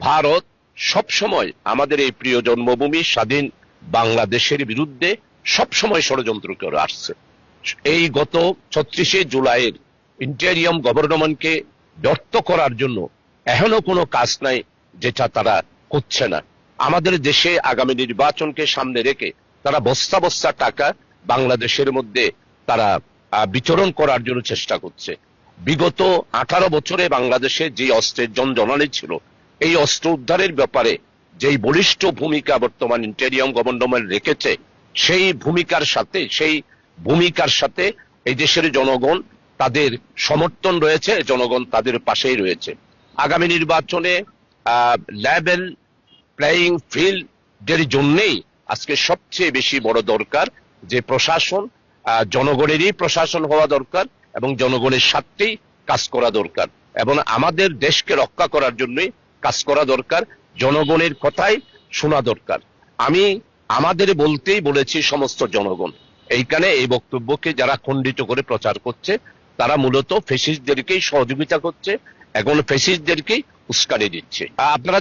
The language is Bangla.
ভারত সবসময় আমাদের এই প্রিয় জন্মভূমি স্বাধীন বাংলাদেশের বিরুদ্ধে সবসময় ষড়যন্ত্র করে আসছে। এই গত 36শে জুলাইয়ের ইন্টেরিয়ম গভর্নমেন্টকে ব্যর্থ করার জন্য এখনো কোনো কাজ নাই যেটা তারা করছে না। আমাদের দেশে আগামী নির্বাচনকে সামনে রেখে তারা বস্তা বস্তা টাকা বাংলাদেশের মধ্যে তারা বিতরণ করার জন্য চেষ্টা করছে। বিগত 18 বছরে বাংলাদেশে যে অস্ত্রের জনজনানি ছিল, এই অস্ত্র উদ্ধারের ব্যাপারে যেই বলিষ্ঠ ভূমিকা বর্তমান ইন্টেরিয়ম গভর্নমেন্ট রেখেছে, সেই ভূমিকার সাথে এই দেশের জনগণ তাদের সমর্থন রয়েছে, জনগণ তাদের পাশেই রয়েছে। আগামী নির্বাচনে লেভেল প্লেয়িং ফিল্ডের জন্যই আজকে সবচেয়ে বেশি বড় দরকার যে প্রশাসন জনগণেরই প্রশাসন হওয়া দরকার এবং জনগণের স্বার্থেই কাজ করা দরকার এবং আমাদের দেশকে রক্ষা করার জন্যই কাজ করা দরকার। জনগণের কথাই শোনা দরকার। আমি আমাদের বলতেই বলেছি সমস্ত জনগণ। এইখানে এই বক্তব্যকে যারা খণ্ডিত করে প্রচার করছে তারা মূলত ফ্যাসিস্টদেরকেই সহযোগিতা করছে, এখন ফ্যাসিস্টদেরকেই উস্কানি দিচ্ছে। আপনারা